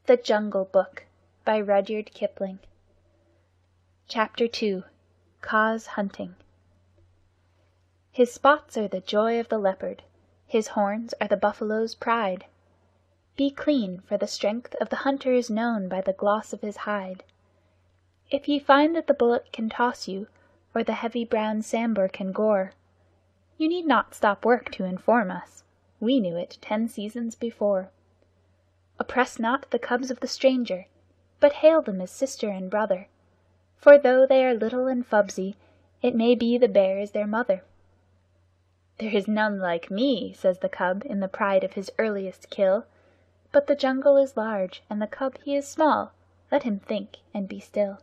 The Jungle Book by Rudyard Kipling. Chapter 2. Kaa's Hunting. His spots are the joy of the leopard, his horns are the buffalo's pride. Be clean, for the strength of the hunter is known by the gloss of his hide. If ye find that the bullet can toss you, or the heavy brown sambar can gore, you need not stop work to inform us. We knew it 10 seasons before. Oppress not the cubs of the stranger, but hail them as sister and brother, for though they are little and fubsy, it may be the bear is their mother. There is none like me, says the cub in the pride of his earliest kill, but the jungle is large, and the cub he is small, let him think and be still.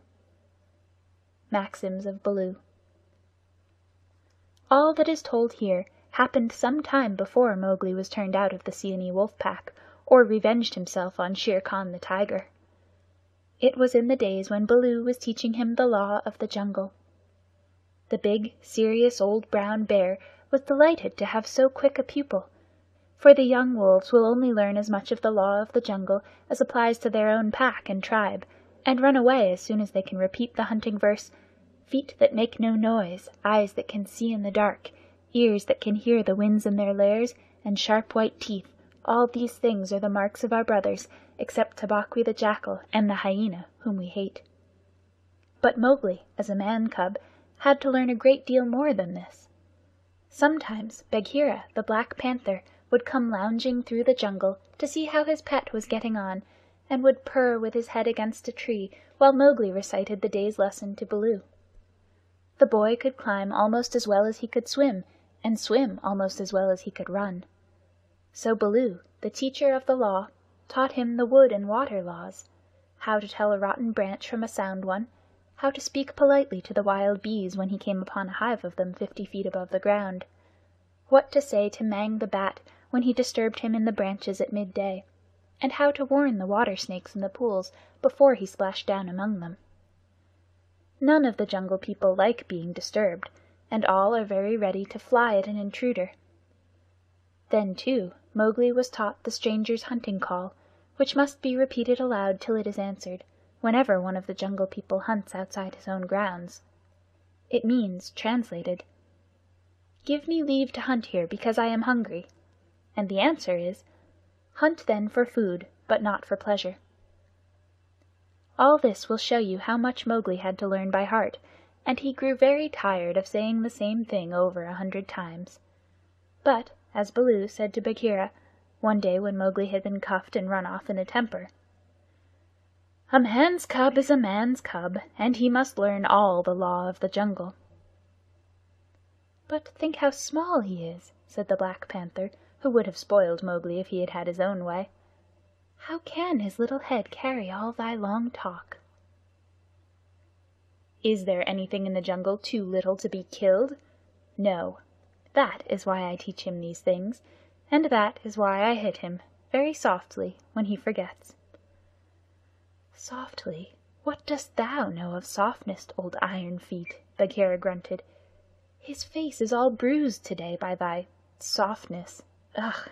Maxims of Baloo. All that is told here happened some time before Mowgli was turned out of the Seeonee wolf pack, or revenged himself on Shere Khan the tiger. It was in the days when Baloo was teaching him the law of the jungle. The big, serious old brown bear was delighted to have so quick a pupil, for the young wolves will only learn as much of the law of the jungle as applies to their own pack and tribe, and run away as soon as they can repeat the hunting verse, "Feet that make no noise, eyes that can see in the dark, ears that can hear the winds in their lairs, and sharp white teeth. All these things are the marks of our brothers, except Tabaqui the jackal and the hyena, whom we hate." But Mowgli, as a man cub, had to learn a great deal more than this. Sometimes Bagheera, the Black Panther, would come lounging through the jungle to see how his pet was getting on, and would purr with his head against a tree while Mowgli recited the day's lesson to Baloo. The boy could climb almost as well as he could swim, and swim almost as well as he could run. So Baloo, the teacher of the law, taught him the wood and water laws, how to tell a rotten branch from a sound one, how to speak politely to the wild bees when he came upon a hive of them 50 feet above the ground, what to say to Mang the bat when he disturbed him in the branches at midday, and how to warn the water snakes in the pools before he splashed down among them. None of the jungle people like being disturbed, and all are very ready to fly at an intruder. Then, too, Mowgli was taught the stranger's hunting call, which must be repeated aloud till it is answered, whenever one of the jungle people hunts outside his own grounds. It means, translated, "Give me leave to hunt here because I am hungry," and the answer is, "Hunt then for food, but not for pleasure." All this will show you how much Mowgli had to learn by heart, and he grew very tired of saying the same thing over 100 times. But, as Baloo said to Bagheera, one day when Mowgli had been cuffed and run off in a temper, "A man's cub is a man's cub, and he must learn all the law of the jungle." "But think how small he is," said the Black Panther, who would have spoiled Mowgli if he had had his own way. "How can his little head carry all thy long talk?" Is there anything in the jungle too little to be killed? No. That is why I teach him these things, and that is why I hit him, very softly, when he forgets. "Softly? What dost thou know of softness, old Iron Feet?" Bagheera grunted. "His face is all bruised today by thy softness. Ugh!"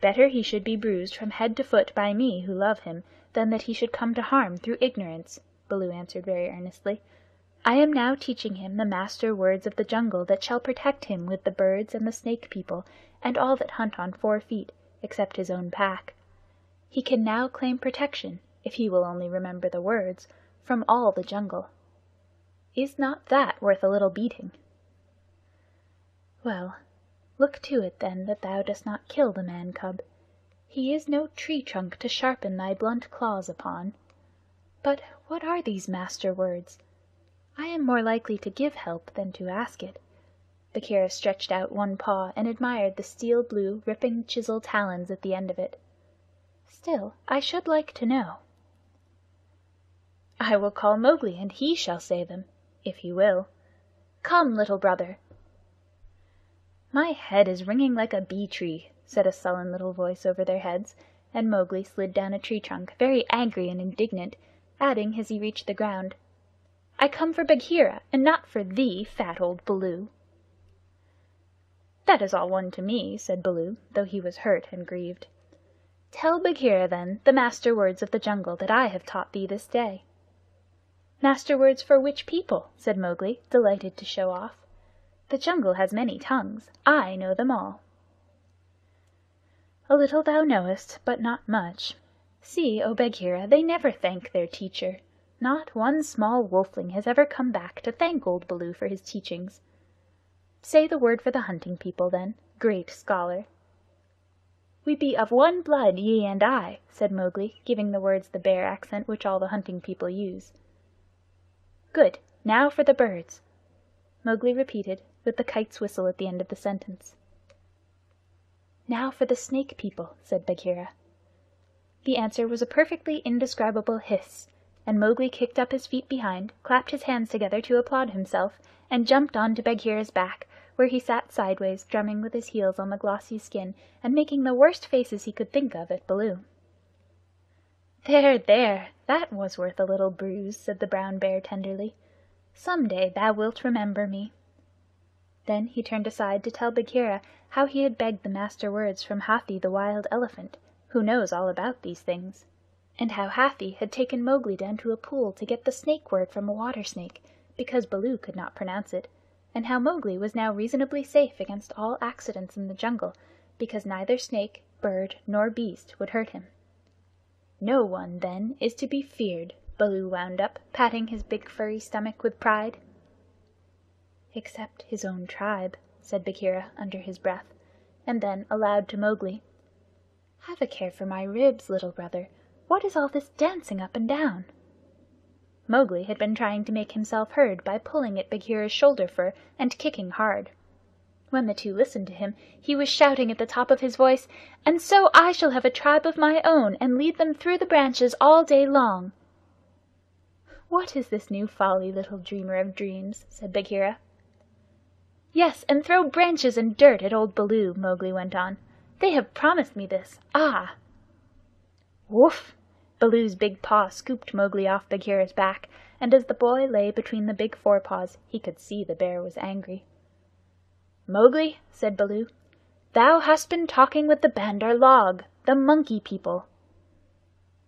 "Better he should be bruised from head to foot by me who love him, than that he should come to harm through ignorance," Baloo answered very earnestly. "I am now teaching him the master words of the jungle that shall protect him with the birds and the snake people, and all that hunt on 4 feet, except his own pack. He can now claim protection, if he will only remember the words, from all the jungle. Is not that worth a little beating?" "Well, look to it then that thou dost not kill the man-cub. He is no tree-trunk to sharpen thy blunt claws upon. But what are these master words? I am more likely to give help than to ask it." Bagheera stretched out one paw and admired the steel-blue, ripping chisel talons at the end of it. "Still, I should like to know." "I will call Mowgli, and he shall say them, if he will. Come, little brother." "My head is ringing like a bee-tree," said a sullen little voice over their heads, and Mowgli slid down a tree-trunk, very angry and indignant, adding as he reached the ground, "I come for Bagheera, and not for thee, fat old Baloo." "That is all one to me," said Baloo, though he was hurt and grieved. "Tell Bagheera, then, the Master Words of the Jungle that I have taught thee this day." "Master Words for which people?" said Mowgli, delighted to show off. "The jungle has many tongues. I know them all." "A little thou knowest, but not much. See, O Bagheera, they never thank their teacher. Not one small wolfling has ever come back to thank old Baloo for his teachings. Say the word for the Hunting People, then, great scholar." "We be of one blood, ye and I," said Mowgli, giving the words the Bear accent which all the Hunting People use. "Good. Now for the birds," Mowgli repeated, with the kite's whistle at the end of the sentence. "Now for the Snake People," said Bagheera. The answer was a perfectly indescribable hiss, and Mowgli kicked up his feet behind, clapped his hands together to applaud himself, and jumped on to Bagheera's back, where he sat sideways, drumming with his heels on the glossy skin, and making the worst faces he could think of at Baloo. "There, there! That was worth a little bruise," said the Brown Bear tenderly. "Some day thou wilt remember me." Then he turned aside to tell Bagheera how he had begged the Master Words from Hathi the Wild Elephant, who knows all about these things, and how Hathi had taken Mowgli down to a pool to get the snake word from a water snake, because Baloo could not pronounce it, and how Mowgli was now reasonably safe against all accidents in the jungle, because neither snake, bird, nor beast would hurt him. "No one, then, is to be feared," Baloo wound up, patting his big furry stomach with pride. "Except his own tribe," said Bagheera under his breath, and then aloud to Mowgli, "Have a care for my ribs, little brother. What is all this dancing up and down?" Mowgli had been trying to make himself heard by pulling at Bagheera's shoulder fur and kicking hard. When the two listened to him, he was shouting at the top of his voice, "And so I shall have a tribe of my own, and lead them through the branches all day long." "What is this new folly, little dreamer of dreams?" said Bagheera. "Yes, and throw branches and dirt at old Baloo," Mowgli went on. "They have promised me this. Ah!" Woof! Baloo's big paw scooped Mowgli off Bagheera's back, and as the boy lay between the big forepaws he could see the bear was angry. "Mowgli," said Baloo, "thou hast been talking with the Bandar log, the Monkey People."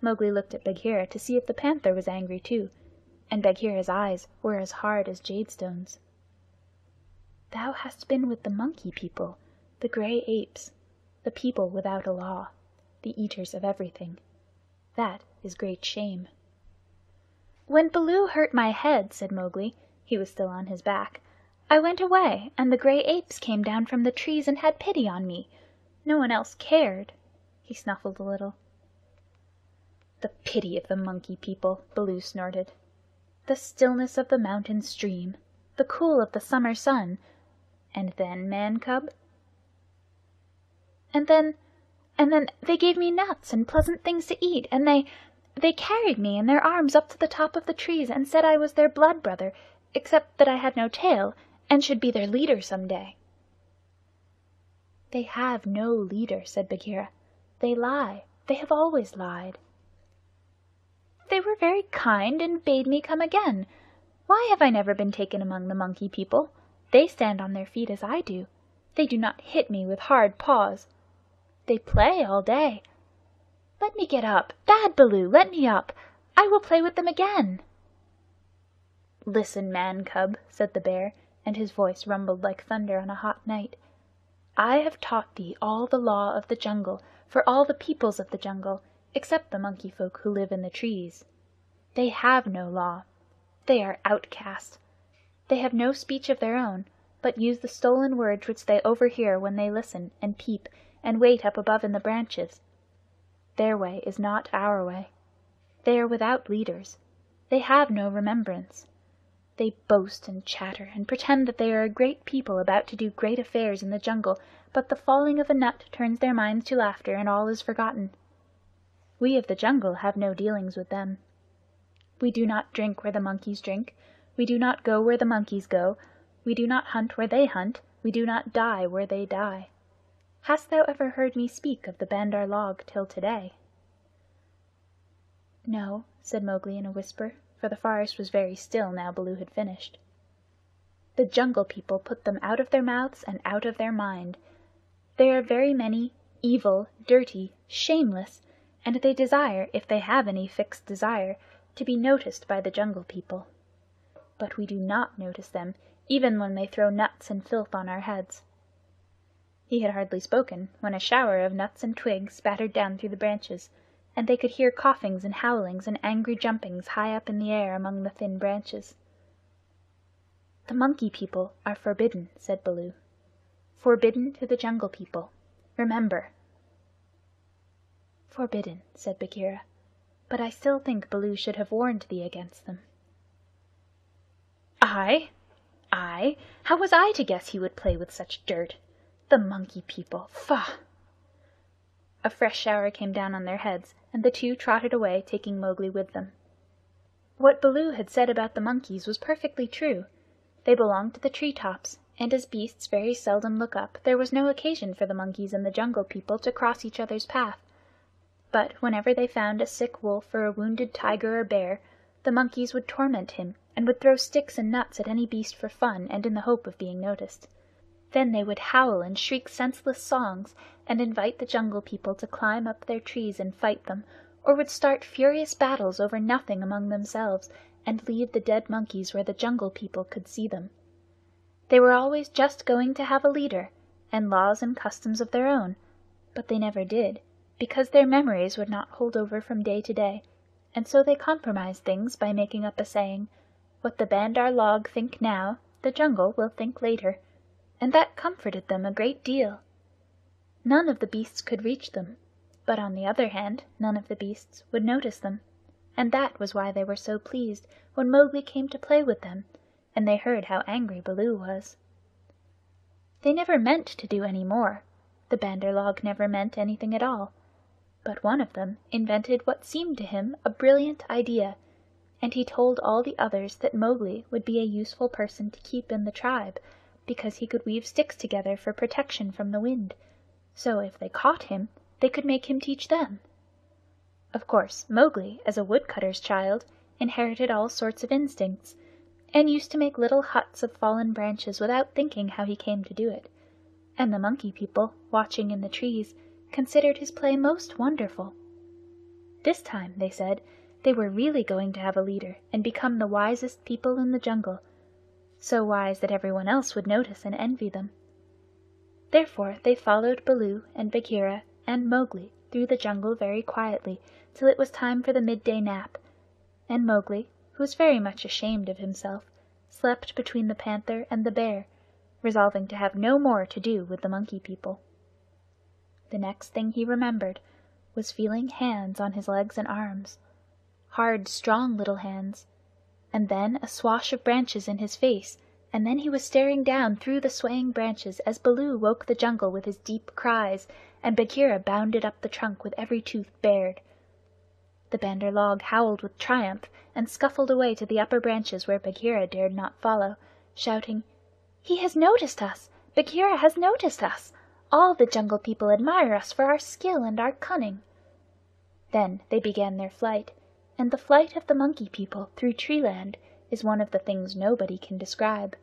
Mowgli looked at Bagheera to see if the panther was angry too, and Bagheera's eyes were as hard as jadestones. "Thou hast been with the Monkey People, the gray apes, the people without a law, the eaters of everything. That is great shame." "When Baloo hurt my head," said Mowgli, he was still on his back, "I went away, and the gray apes came down from the trees and had pity on me. No one else cared." He snuffled a little. "The pity of the Monkey People," Baloo snorted. "The stillness of the mountain stream, the cool of the summer sun. And then, Man cub?" And then they gave me nuts and pleasant things to eat, and they carried me in their arms up to the top of the trees and said I was their blood brother, except that I had no tail, and should be their leader some day." "They have no leader," said Bagheera. "They lie. They have always lied." "They were very kind and bade me come again. Why have I never been taken among the Monkey People? They stand on their feet as I do. They do not hit me with hard paws. They play all day. Let me get up. Bad Baloo, let me up. I will play with them again." "Listen, Man cub," said the bear, and his voice rumbled like thunder on a hot night. "I have taught thee all the law of the jungle for all the peoples of the jungle, except the monkey folk who live in the trees. They have no law. They are outcasts. They have no speech of their own, but use the stolen words which they overhear when they listen and peep and wait up above in the branches. Their way is not our way. They are without leaders. They have no remembrance. They boast and chatter and pretend that they are a great people about to do great affairs in the jungle, but the falling of a nut turns their minds to laughter and all is forgotten. We of the jungle have no dealings with them. We do not drink where the monkeys drink. We do not go where the monkeys go. We do not hunt where they hunt. We do not die where they die. Hast thou ever heard me speak of the Bandar log till today?" "No," said Mowgli in a whisper, for the forest was very still now Baloo had finished. "The Jungle People put them out of their mouths and out of their mind. They are very many, evil, dirty, shameless, and they desire, if they have any fixed desire, to be noticed by the Jungle People. But we do not notice them, even when they throw nuts and filth on our heads." He had hardly spoken when a shower of nuts and twigs spattered down through the branches, and they could hear coughings and howlings and angry jumpings high up in the air among the thin branches. "The Monkey People are forbidden," said Baloo. "Forbidden to the Jungle People. Remember." "Forbidden," said Bagheera. "But I still think Baloo should have warned thee against them." "I? I? How was I to guess he would play with such dirt? The Monkey People! Faugh!" A fresh shower came down on their heads, and the two trotted away, taking Mowgli with them. What Baloo had said about the monkeys was perfectly true. They belonged to the tree tops, and as beasts very seldom look up, there was no occasion for the monkeys and the Jungle People to cross each other's path. But whenever they found a sick wolf or a wounded tiger or bear, the monkeys would torment him, and would throw sticks and nuts at any beast for fun and in the hope of being noticed. Then they would howl and shriek senseless songs, and invite the Jungle People to climb up their trees and fight them, or would start furious battles over nothing among themselves, and leave the dead monkeys where the Jungle People could see them. They were always just going to have a leader, and laws and customs of their own, but they never did, because their memories would not hold over from day to day, and so they compromised things by making up a saying, "What the Bandar log think now, the Jungle will think later," and that comforted them a great deal. None of the beasts could reach them, but on the other hand none of the beasts would notice them, and that was why they were so pleased when Mowgli came to play with them, and they heard how angry Baloo was. They never meant to do any more. The Bandar log never meant anything at all. But one of them invented what seemed to him a brilliant idea, and he told all the others that Mowgli would be a useful person to keep in the tribe, because he could weave sticks together for protection from the wind, so if they caught him they could make him teach them. Of course Mowgli, as a woodcutter's child, inherited all sorts of instincts, and used to make little huts of fallen branches without thinking how he came to do it, and the Monkey People, watching in the trees, considered his play most wonderful. This time, they said, they were really going to have a leader and become the wisest people in the jungle, so wise that everyone else would notice and envy them. Therefore they followed Baloo and Bagheera and Mowgli through the jungle very quietly till it was time for the midday nap, and Mowgli, who was very much ashamed of himself, slept between the panther and the bear, resolving to have no more to do with the Monkey People. The next thing he remembered was feeling hands on his legs and arms, hard, strong little hands, and then a swash of branches in his face, and then he was staring down through the swaying branches as Baloo woke the jungle with his deep cries, and Bagheera bounded up the trunk with every tooth bared. The Bandar log howled with triumph and scuffled away to the upper branches where Bagheera dared not follow, shouting, "He has noticed us! Bagheera has noticed us! All the Jungle People admire us for our skill and our cunning." Then they began their flight, and the flight of the Monkey People through Treeland is one of the things nobody can describe.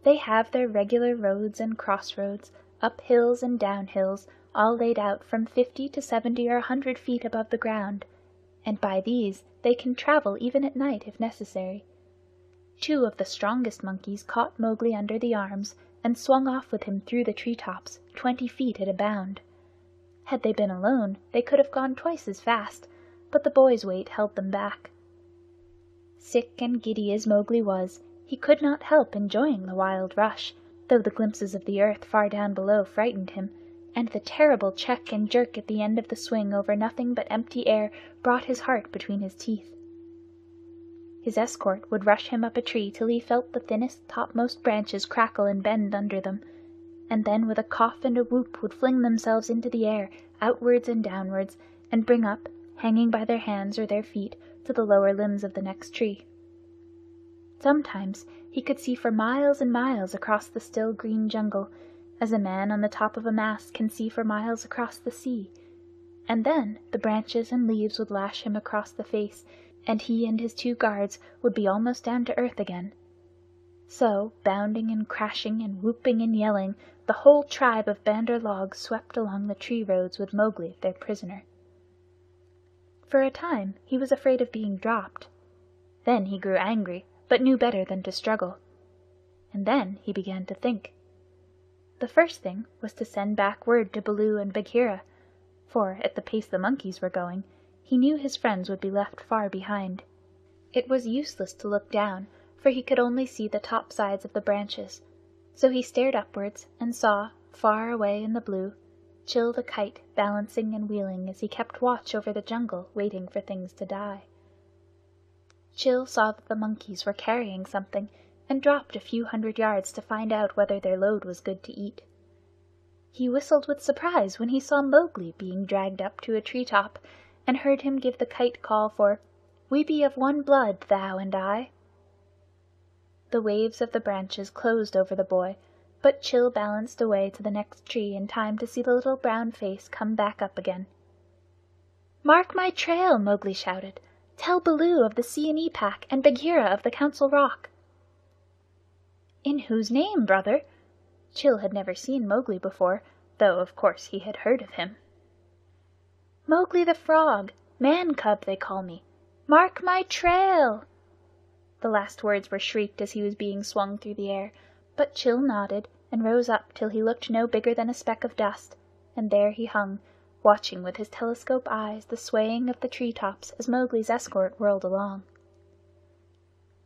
They have their regular roads and crossroads, up hills and down hills, all laid out from 50 to 70 or 100 feet above the ground, and by these they can travel even at night if necessary. Two of the strongest monkeys caught Mowgli under the arms and swung off with him through the tree-tops, 20 feet at a bound. Had they been alone, they could have gone twice as fast, but the boy's weight held them back. Sick and giddy as Mowgli was, he could not help enjoying the wild rush, though the glimpses of the earth far down below frightened him, and the terrible check and jerk at the end of the swing over nothing but empty air brought his heart between his teeth. His escort would rush him up a tree till he felt the thinnest topmost branches crackle and bend under them, and then with a cough and a whoop would fling themselves into the air, outwards and downwards, and bring up, hanging by their hands or their feet, to the lower limbs of the next tree. Sometimes he could see for miles and miles across the still green jungle, as a man on the top of a mast can see for miles across the sea, and then the branches and leaves would lash him across the face, and he and his two guards would be almost down to earth again. So, bounding and crashing and whooping and yelling, the whole tribe of Bandar log swept along the tree roads with Mowgli, their prisoner. For a time he was afraid of being dropped. Then he grew angry, but knew better than to struggle. And then he began to think. The first thing was to send back word to Baloo and Bagheera, for, at the pace the monkeys were going, he knew his friends would be left far behind. It was useless to look down, for he could only see the top sides of the branches, so he stared upwards and saw, far away in the blue, Chil the Kite balancing and wheeling as he kept watch over the jungle, waiting for things to die. Chil saw that the monkeys were carrying something, and dropped a few 100 yards to find out whether their load was good to eat. He whistled with surprise when he saw Mowgli being dragged up to a tree-top, and heard him give the kite call for, "We be of one blood, thou and I." The waves of the branches closed over the boy, but Chil balanced away to the next tree in time to see the little brown face come back up again. "Mark my trail!" Mowgli shouted. "Tell Baloo of the Seeonee Pack and Bagheera of the Council Rock." "In whose name, brother?" Chil had never seen Mowgli before, though of course he had heard of him. "Mowgli the Frog. Man cub they call me. Mark my trail!" The last words were shrieked as he was being swung through the air, but Chil nodded and rose up till he looked no bigger than a speck of dust, and there he hung, watching with his telescope eyes the swaying of the tree-tops as Mowgli's escort whirled along.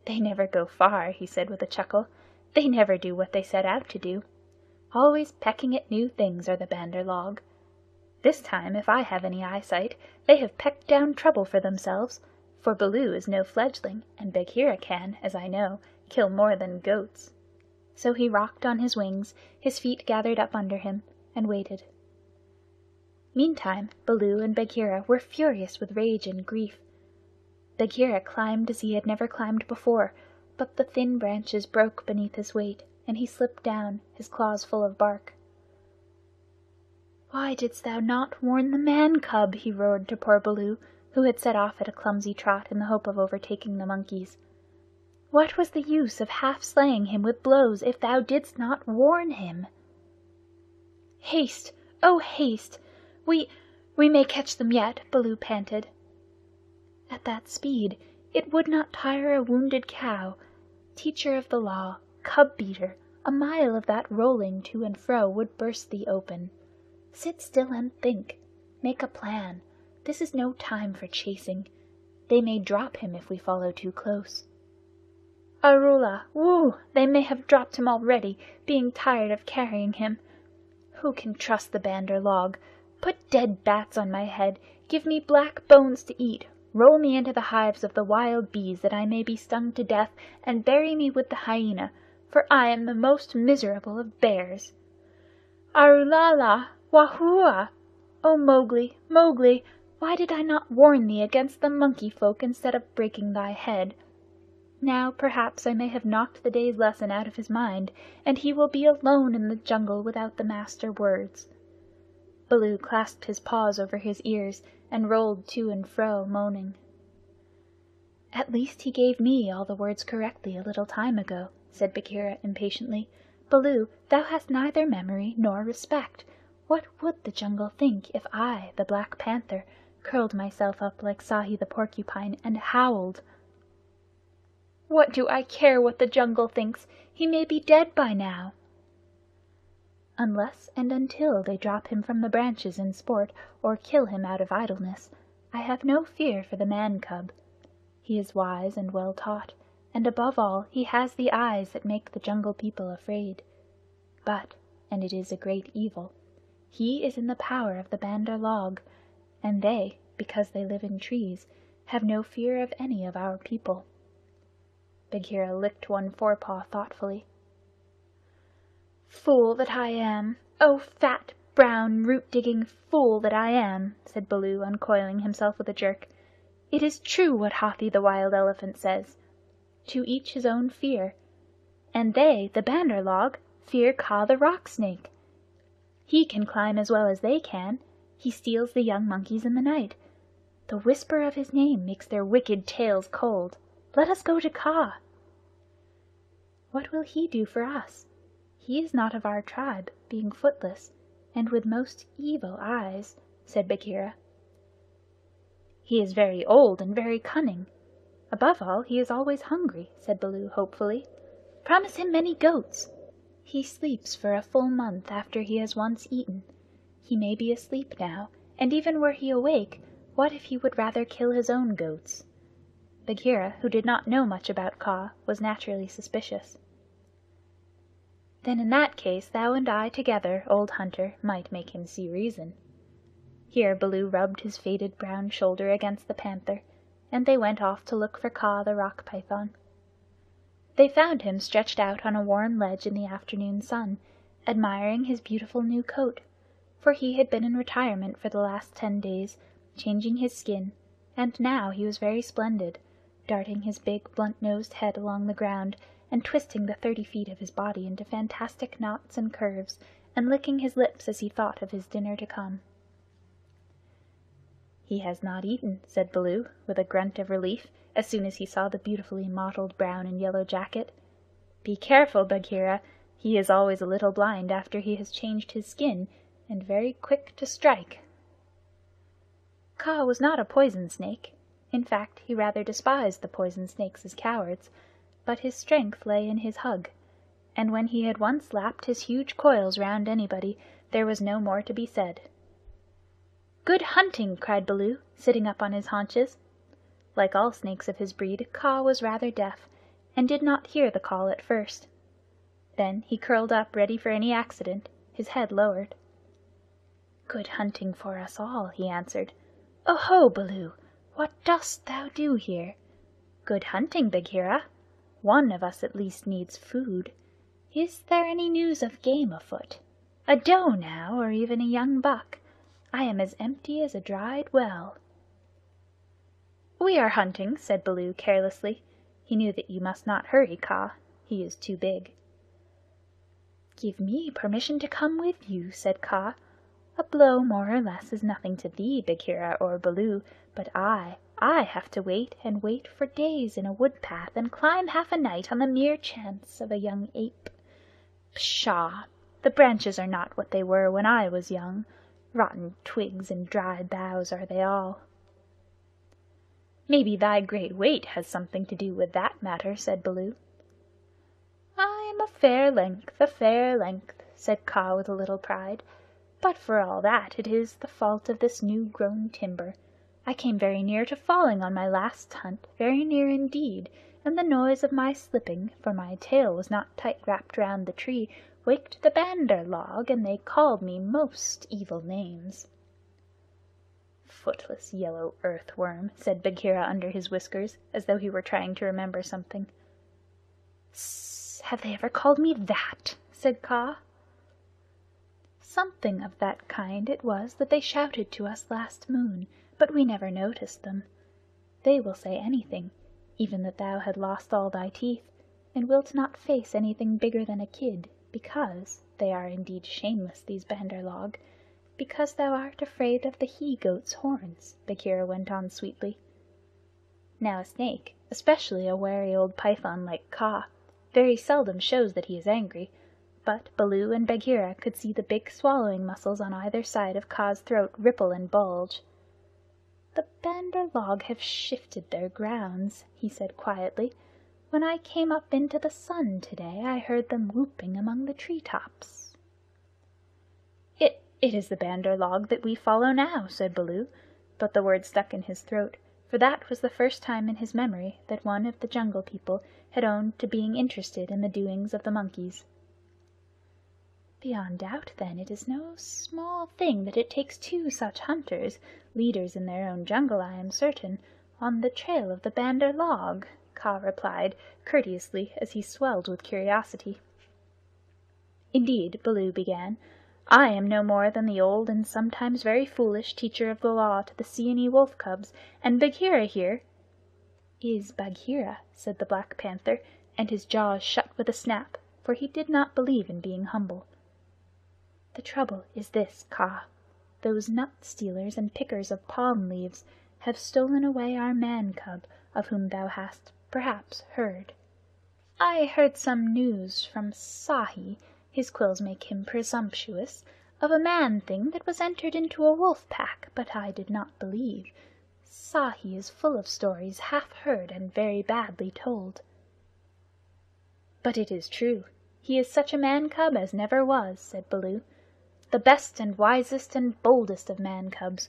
"They never go far," he said with a chuckle. "They never do what they set out to do. Always pecking at new things are the Bandar log. This time, if I have any eyesight, they have pecked down trouble for themselves, for Baloo is no fledgling, and Bagheera can, as I know, kill more than goats." So he rocked on his wings, his feet gathered up under him, and waited. Meantime Baloo and Bagheera were furious with rage and grief. Bagheera climbed as he had never climbed before, but the thin branches broke beneath his weight, and he slipped down, his claws full of bark. "Why didst thou not warn the man cub?" he roared to poor Baloo, who had set off at a clumsy trot in the hope of overtaking the monkeys. "What was the use of half slaying him with blows if thou didst not warn him?" "Haste! Oh, haste! We may catch them yet," Baloo panted. At that speed it would not tire a wounded cow. Teacher of the Law, cub-beater, a mile of that rolling to and fro would burst thee open. Sit still and think. Make a plan. This is no time for chasing. They may drop him if we follow too close. Arula, woo! They may have dropped him already, being tired of carrying him. Who can trust the Bandar log? Put dead bats on my head. Give me black bones to eat. Roll me into the hives of the wild bees that I may be stung to death, and bury me with the hyena, for I am the most miserable of bears. Arulala, wahua! O Mowgli, Mowgli, why did I not warn thee against the monkey folk instead of breaking thy head? Now perhaps I may have knocked the day's lesson out of his mind, and he will be alone in the jungle without the master words." Baloo clasped his paws over his ears and rolled to and fro, moaning. "At least he gave me all the words correctly a little time ago," said Bagheera impatiently. "Baloo, thou hast neither memory nor respect. What would the jungle think if I, the Black Panther, curled myself up like Sahi the Porcupine and howled?" "What do I care what the jungle thinks? He may be dead by now." "Unless and until they drop him from the branches in sport, or kill him out of idleness, I have no fear for the man cub. He is wise and well taught, and above all he has the eyes that make the jungle people afraid. But, and it is a great evil, he is in the power of the Bandar log, and they, because they live in trees, have no fear of any of our people." Bagheera licked one forepaw thoughtfully. "Fool that I am! Oh, fat, brown, root-digging fool that I am!" said Baloo, uncoiling himself with a jerk. "It is true what Hathi the Wild Elephant says. To each his own fear. And they, the Bandar log, fear Kaa the Rock Snake. He can climb as well as they can. He steals the young monkeys in the night. The whisper of his name makes their wicked tails cold. Let us go to Kaa." "What will he do for us? "He is not of our tribe, being footless, and with most evil eyes," said Bagheera. "He is very old and very cunning. Above all, he is always hungry," said Baloo hopefully. "Promise him many goats." "He sleeps for a full month after he has once eaten. He may be asleep now, and even were he awake, what if he would rather kill his own goats?" Bagheera, who did not know much about Kaa, was naturally suspicious. "Then in that case thou and I together, old hunter, might make him see reason." Here Baloo rubbed his faded brown shoulder against the panther, and they went off to look for Kaa the Rock Python. They found him stretched out on a worn ledge in the afternoon sun, admiring his beautiful new coat, for he had been in retirement for the last 10 days, changing his skin, and now he was very splendid, darting his big blunt-nosed head along the ground, and twisting the 30 feet of his body into fantastic knots and curves, and licking his lips as he thought of his dinner to come. "He has not eaten," said Baloo, with a grunt of relief, as soon as he saw the beautifully mottled brown and yellow jacket. "Be careful, Bagheera. He is always a little blind after he has changed his skin, and very quick to strike." Kaa was not a poison snake. In fact, he rather despised the poison snakes as cowards, but his strength lay in his hug, and when he had once lapped his huge coils round anybody, there was no more to be said. "Good hunting!" cried Baloo, sitting up on his haunches. Like all snakes of his breed, Kaa was rather deaf, and did not hear the call at first. Then he curled up ready for any accident, his head lowered. "Good hunting for us all," he answered. "Oho, Baloo! What dost thou do here?" "Good hunting, Bagheera. One of us at least needs food. Is there any news of game afoot? A doe now, or even a young buck? I am as empty as a dried well." "We are hunting," said Baloo carelessly. He knew that you must not hurry Kaa. He is too big. "Give me permission to come with you," said Kaa. "A blow more or less is nothing to thee, Bagheera or Baloo, but I have to wait and wait for days in a wood path and climb half a night on the mere chance of a young ape. Pshaw! The branches are not what they were when I was young. Rotten twigs and dry boughs are they all." "Maybe thy great weight has something to do with that matter," said Baloo. "I am a fair length," said Kaa with a little pride. "But for all that, it is the fault of this new-grown timber. I came very near to falling on my last hunt, very near indeed, and the noise of my slipping, for my tail was not tight wrapped round the tree, waked the Bandar log, and they called me most evil names." "Footless yellow earthworm," said Bagheera under his whiskers, as though he were trying to remember something. "Sss! Have they ever called me that?" said Kaa. "Something of that kind it was that they shouted to us last moon, but we never noticed them. They will say anything, even that thou had lost all thy teeth, and wilt not face anything bigger than a kid, because they are indeed shameless, these Bandar log, because thou art afraid of the he-goat's horns," Bagheera went on sweetly. Now a snake, especially a wary old python like Kaa, very seldom shows that he is angry, but Baloo and Bagheera could see the big swallowing muscles on either side of Kaa's throat ripple and bulge. "The Bandar log have shifted their grounds," he said quietly. "When I came up into the sun today, I heard them whooping among the tree-tops." It is the Bandar log that we follow now," said Baloo, but the word stuck in his throat, for that was the first time in his memory that one of the Jungle People had owned to being interested in the doings of the monkeys. "Beyond doubt, then, it is no small thing that it takes 2 such hunters, leaders in their own jungle, I am certain, on the trail of the Bandar log," Kaa replied courteously as he swelled with curiosity. "Indeed," Baloo began, "I am no more than the old and sometimes very foolish teacher of the law to the Seeonee wolf cubs, and Bagheera here—" "Is Bagheera," said the Black Panther, and his jaws shut with a snap, for he did not believe in being humble. "The trouble is this, Kaa. Those nut-stealers and pickers of palm leaves have stolen away our man-cub, of whom thou hast, perhaps, heard." "I heard some news from Sahi. His quills make him presumptuous. Of a man-thing that was entered into a wolf-pack, but I did not believe. Sahi is full of stories half heard and very badly told." "But it is true. He is such a man-cub as never was," said Baloo. "The best and wisest and boldest of man-cubs,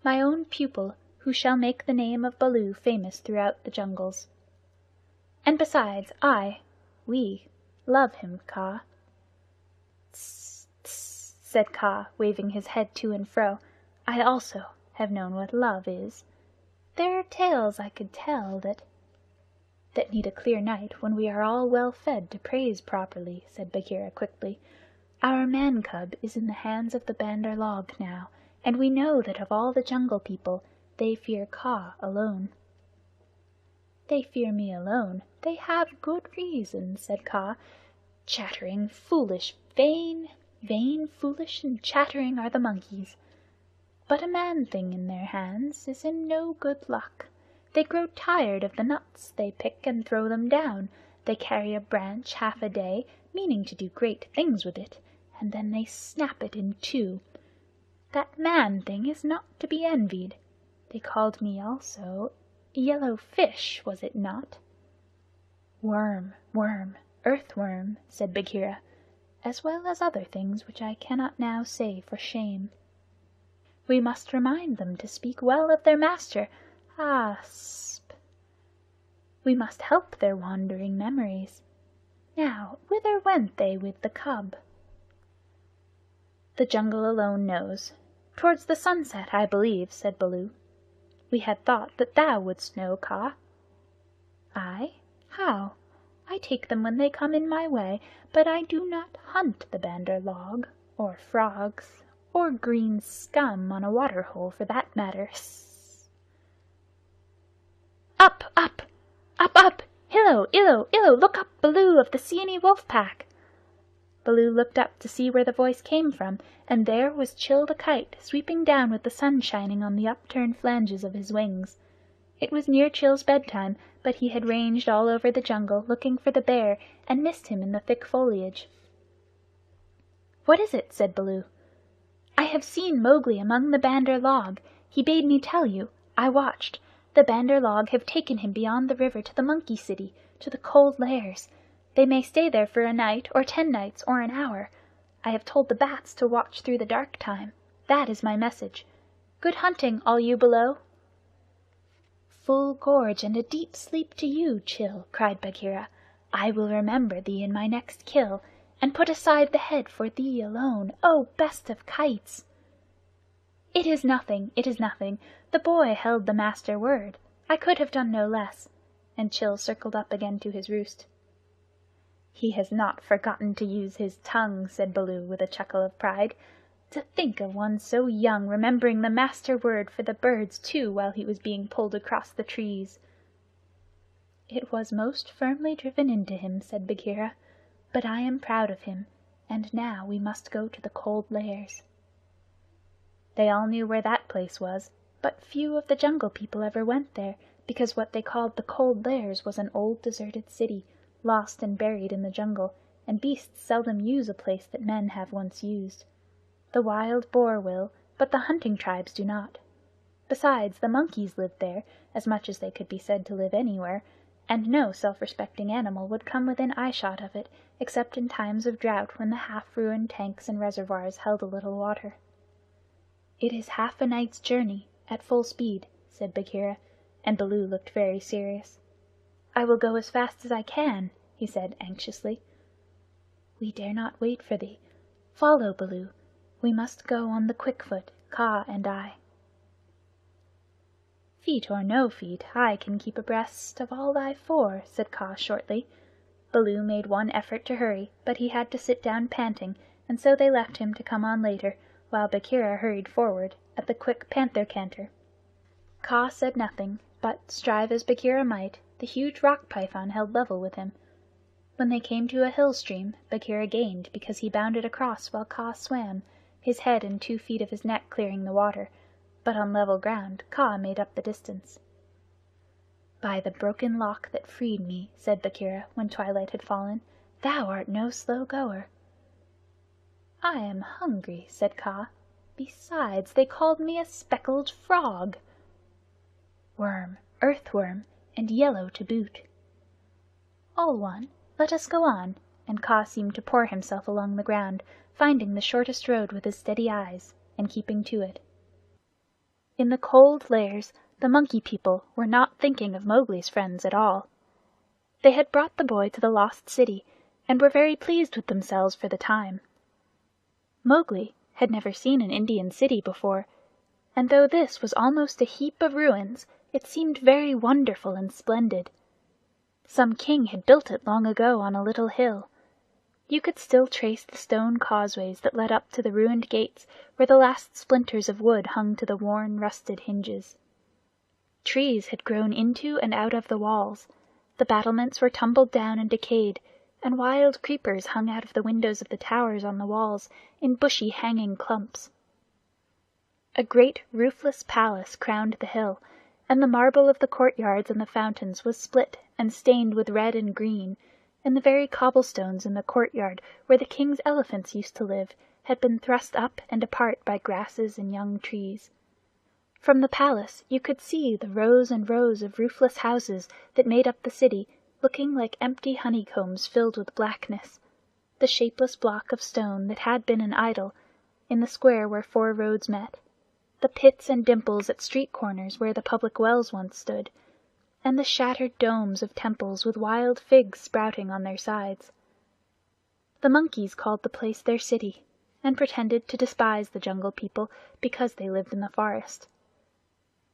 my own pupil, who shall make the name of Baloo famous throughout the jungles. And besides, we love him, Kaa." "Tss, tss," said Kaa, waving his head to and fro. "I also have known what love is. There are tales I could tell that need a clear night when we are all well fed to praise properly," said Bagheera quickly. "Our man cub is in the hands of the Bandar log now, and we know that of all the Jungle People they fear Kaa alone." "They fear me alone. They have good reason," said Kaa. "Chattering, foolish, vain, foolish, and chattering are the monkeys. But a man-thing in their hands is in no good luck. They grow tired of the nuts they pick and throw them down. They carry a branch half a day, meaning to do great things with it, and then they snap it in two. That man-thing is not to be envied. They called me also Yellow Fish, was it not?" "Worm, earthworm," said Bagheera, "as well as other things which I cannot now say for shame. We must remind them to speak well of their master. We must help their wandering memories. Now, whither went they with the cub?" "The jungle alone knows. Towards the sunset, I believe," said Baloo. "We had thought that thou wouldst know, Kaa." "I? How? I take them when they come in my way, but I do not hunt the Bandar log, or frogs, or green scum on a water-hole for that matter. Up, up! Up, up! Hillo, illo, illo! Look up, Baloo of the Seeonee Wolf Pack!" Baloo looked up to see where the voice came from, and there was Chil the Kite sweeping down with the sun shining on the upturned flanges of his wings. It was near Chil's bedtime, but he had ranged all over the jungle looking for the bear and missed him in the thick foliage. "What is it?" said Baloo. "I have seen Mowgli among the Bandar log. He bade me tell you. I watched. The Bandar log have taken him beyond the river to the Monkey City, to the Cold Lairs. They may stay there for a night, or 10 nights, or an hour. I have told the bats to watch through the dark time. That is my message. Good hunting, all you below." "Full gorge and a deep sleep to you, Chil," cried Bagheera. "I will remember thee in my next kill, and put aside the head for thee alone, O best of kites!" "It is nothing, it is nothing. The boy held the master word. I could have done no less." And Chil circled up again to his roost. "He has not forgotten to use his tongue," said Baloo with a chuckle of pride. "To think of one so young remembering the master word for the birds too while he was being pulled across the trees!" "It was most firmly driven into him," said Bagheera. "But I am proud of him, and now we must go to the Cold Lairs." They all knew where that place was, but few of the Jungle People ever went there, because what they called the Cold Lairs was an old deserted city, lost and buried in the jungle, and beasts seldom use a place that men have once used. The wild boar will, but the hunting tribes do not. Besides, the monkeys lived there, as much as they could be said to live anywhere, and no self-respecting animal would come within eyeshot of it, except in times of drought when the half-ruined tanks and reservoirs held a little water. "It is half a night's journey, at full speed," said Bagheera, and Baloo looked very serious. "I will go as fast as I can," he said anxiously. "We dare not wait for thee. Follow, Baloo. We must go on the quick foot, Kaa and I." "Feet or no feet, I can keep abreast of all thy four," said Kaa shortly. Baloo made one effort to hurry, but he had to sit down panting, and so they left him to come on later, while Bagheera hurried forward at the quick panther canter. Kaa said nothing, but, strive as Bagheera might, the huge rock python held level with him. When they came to a hill stream, Bagheera gained because he bounded across while Kaa swam, his head and 2 feet of his neck clearing the water, but on level ground Kaa made up the distance. "By the broken lock that freed me," said Bagheera when twilight had fallen, "thou art no slow goer." "I am hungry," said Kaa. "Besides, they called me a speckled frog." "Worm, earthworm, and yellow to boot." "All one. Let us go on," and Kaa seemed to pour himself along the ground, finding the shortest road with his steady eyes, and keeping to it. In the Cold Lairs the Monkey People were not thinking of Mowgli's friends at all. They had brought the boy to the Lost City, and were very pleased with themselves for the time. Mowgli had never seen an Indian city before, and though this was almost a heap of ruins, it seemed very wonderful and splendid. Some king had built it long ago on a little hill. You could still trace the stone causeways that led up to the ruined gates where the last splinters of wood hung to the worn, rusted hinges. Trees had grown into and out of the walls, the battlements were tumbled down and decayed, and wild creepers hung out of the windows of the towers on the walls in bushy hanging clumps. A great roofless palace crowned the hill, and the marble of the courtyards and the fountains was split and stained with red and green, and the very cobblestones in the courtyard where the king's elephants used to live had been thrust up and apart by grasses and young trees. From the palace you could see the rows and rows of roofless houses that made up the city, looking like empty honeycombs filled with blackness, the shapeless block of stone that had been an idol, in the square where 4 roads met, the pits and dimples at street corners where the public wells once stood, and the shattered domes of temples with wild figs sprouting on their sides. The monkeys called the place their city, and pretended to despise the Jungle People because they lived in the forest.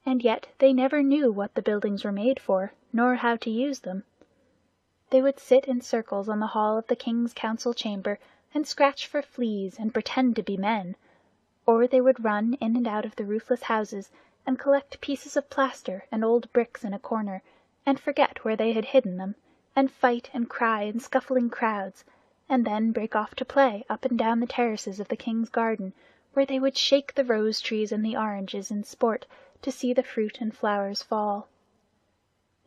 And yet they never knew what the buildings were made for, nor how to use them. They would sit in circles on the hall of the king's council chamber and scratch for fleas and pretend to be men, or they would run in and out of the roofless houses and collect pieces of plaster and old bricks in a corner, and forget where they had hidden them, and fight and cry in scuffling crowds, and then break off to play up and down the terraces of the king's garden, where they would shake the rose trees and the oranges in sport to see the fruit and flowers fall.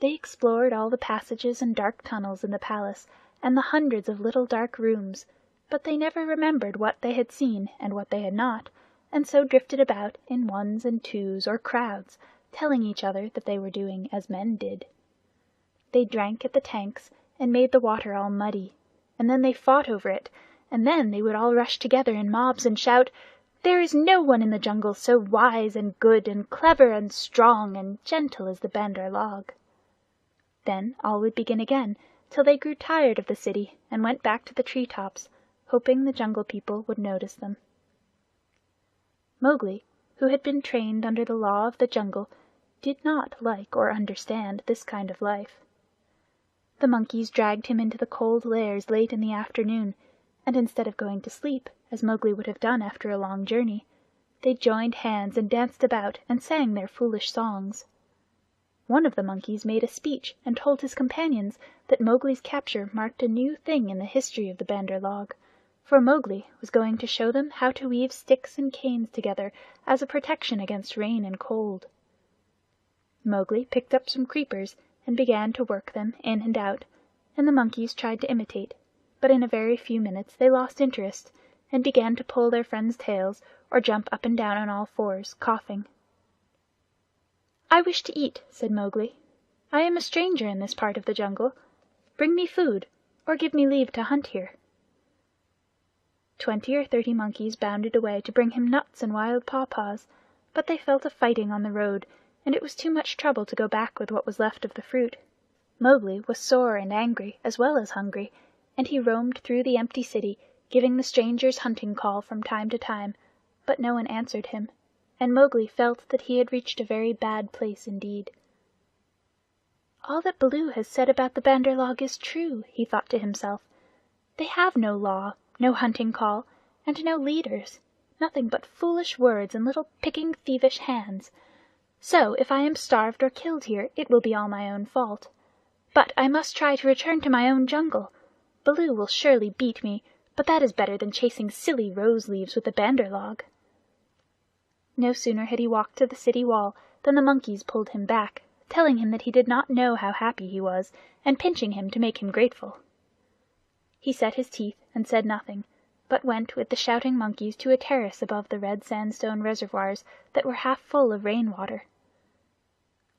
They explored all the passages and dark tunnels in the palace, and the hundreds of little dark rooms, but they never remembered what they had seen and what they had not, and so drifted about in ones and twos or crowds, telling each other that they were doing as men did. They drank at the tanks and made the water all muddy, and then they fought over it, and then they would all rush together in mobs and shout, "There is no one in the jungle so wise and good and clever and strong and gentle as the Bandar log." Then all would begin again, till they grew tired of the city and went back to the tree tops, hoping the Jungle People would notice them. Mowgli, who had been trained under the law of the jungle, did not like or understand this kind of life. The monkeys dragged him into the Cold Lairs late in the afternoon, and instead of going to sleep, as Mowgli would have done after a long journey, they joined hands and danced about and sang their foolish songs. One of the monkeys made a speech and told his companions that Mowgli's capture marked a new thing in the history of the Bandar log, for Mowgli was going to show them how to weave sticks and canes together as a protection against rain and cold. Mowgli picked up some creepers and began to work them in and out, and the monkeys tried to imitate, but in a very few minutes they lost interest and began to pull their friends' tails or jump up and down on all fours, coughing. "I wish to eat," said Mowgli. "I am a stranger in this part of the jungle. Bring me food, or give me leave to hunt here." 20 or 30 monkeys bounded away to bring him nuts and wild pawpaws, but they fell to fighting on the road, and it was too much trouble to go back with what was left of the fruit. Mowgli was sore and angry as well as hungry, and he roamed through the empty city, giving the strangers' hunting call from time to time, but no one answered him, and Mowgli felt that he had reached a very bad place indeed. "All that Baloo has said about the Bandar log is true," he thought to himself. "They have no law, no hunting call, and no leaders, nothing but foolish words and little picking thievish hands. So if I am starved or killed here, it will be all my own fault. But I must try to return to my own jungle. Baloo will surely beat me, but that is better than chasing silly rose leaves with the Bandar log." No sooner had he walked to the city wall than the monkeys pulled him back, telling him that he did not know how happy he was, and pinching him to make him grateful. He set his teeth and said nothing, but went with the shouting monkeys to a terrace above the red sandstone reservoirs that were half full of rain-water.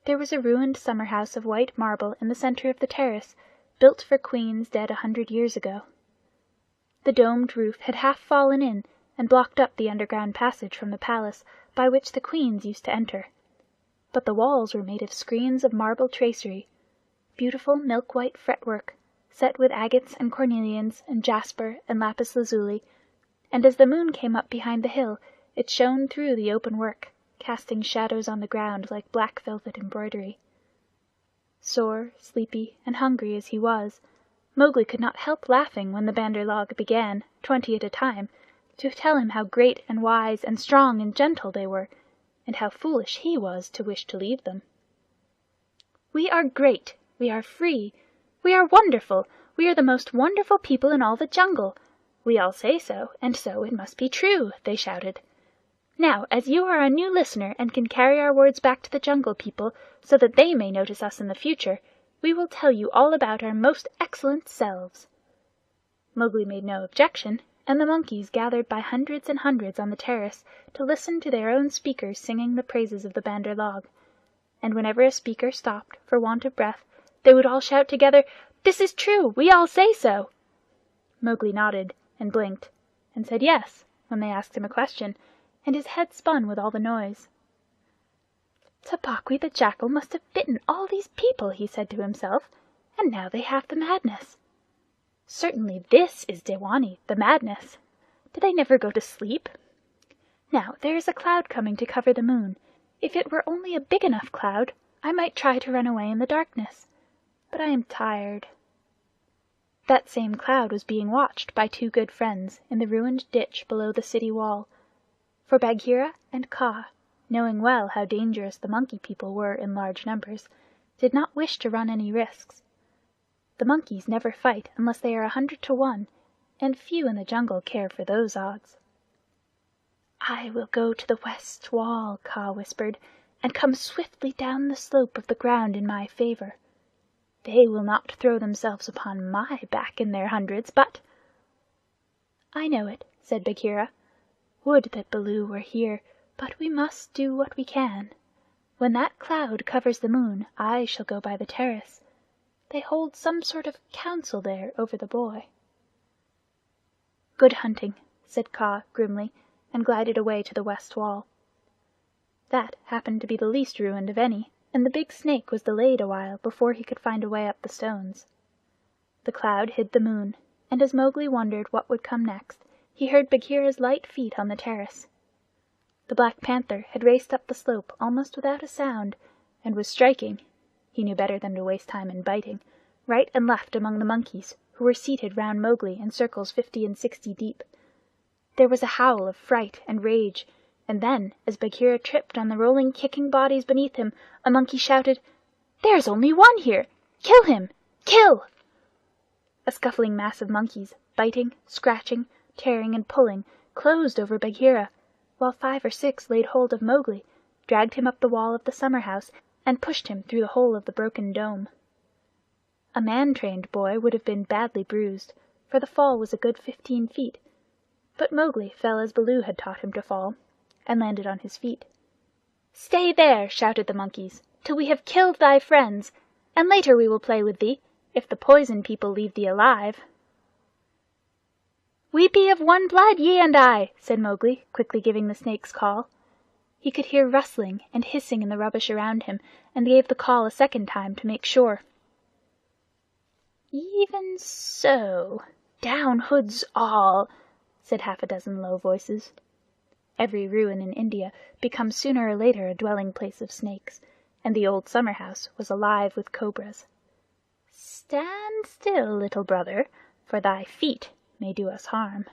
There was a ruined summer-house of white marble in the center of the terrace, built for queens dead 100 years ago. The domed roof had half fallen in and blocked up the underground passage from the palace by which the queens used to enter. But the walls were made of screens of marble tracery, beautiful milk-white fretwork, set with agates and cornelians and jasper and lapis lazuli, and as the moon came up behind the hill, it shone through the open work, casting shadows on the ground like black velvet embroidery. Sore, sleepy, and hungry as he was, Mowgli could not help laughing when the Bandar log began, 20 at a time, to tell him how great and wise and strong and gentle they were, and how foolish he was to wish to leave them. "We are great, we are free, we are wonderful, we are the most wonderful people in all the jungle. We all say so, and so it must be true," they shouted. "Now, as you are a new listener and can carry our words back to the Jungle People so that they may notice us in the future, we will tell you all about our most excellent selves." Mowgli made no objection, and the monkeys gathered by hundreds and hundreds on the terrace to listen to their own speakers singing the praises of the Bandar log. And whenever a speaker stopped for want of breath, they would all shout together, "This is true! We all say so!" Mowgli nodded and blinked, and said yes when they asked him a question, and his head spun with all the noise. "Tabaqui the Jackal must have bitten all these people," he said to himself, "and now they have the madness. Certainly this is Dewani, the madness. Do they never go to sleep? Now there is a cloud coming to cover the moon. If it were only a big enough cloud, I might try to run away in the darkness. But I am tired." That same cloud was being watched by two good friends in the ruined ditch below the city wall, for Bagheera and Kaa, knowing well how dangerous the Monkey People were in large numbers, did not wish to run any risks. The monkeys never fight unless they are 100 to 1, and few in the jungle care for those odds. "I will go to the west wall," Kaa whispered, "and come swiftly down the slope of the ground in my favor. They will not throw themselves upon my back in their hundreds, but—" "I know it," said Bagheera. "Would that Baloo were here, but we must do what we can. When that cloud covers the moon, I shall go by the terrace. They hold some sort of council there over the boy." "Good hunting," said Kaa grimly, and glided away to the west wall. That happened to be the least ruined of any, and the big snake was delayed a while before he could find a way up the stones. The cloud hid the moon, and as Mowgli wondered what would come next, he heard Bagheera's light feet on the terrace. The Black Panther had raced up the slope almost without a sound, and was striking — he knew better than to waste time in biting — right and left among the monkeys, who were seated round Mowgli in circles 50 and 60 deep. There was a howl of fright and rage, and then, as Bagheera tripped on the rolling, kicking bodies beneath him, a monkey shouted, "There's only one here! Kill him! Kill!" A scuffling mass of monkeys, biting, scratching, tearing, and pulling, closed over Bagheera, while 5 or 6 laid hold of Mowgli, dragged him up the wall of the summer-house, and pushed him through the hole of the broken dome. A man-trained boy would have been badly bruised, for the fall was a good 15 feet, but Mowgli fell as Baloo had taught him to fall, and landed on his feet. "Stay there," shouted the monkeys, "till we have killed thy friends, and later we will play with thee, if the Poison People leave thee alive." "We be of one blood, ye and I," said Mowgli, quickly giving the snake's call. He could hear rustling and hissing in the rubbish around him, and gave the call a second time to make sure. "Even so, down hoods all," said half a dozen low voices. Every ruin in India becomes sooner or later a dwelling-place of snakes, and the old summer-house was alive with cobras. "Stand still, little brother, for thy feet may do us harm."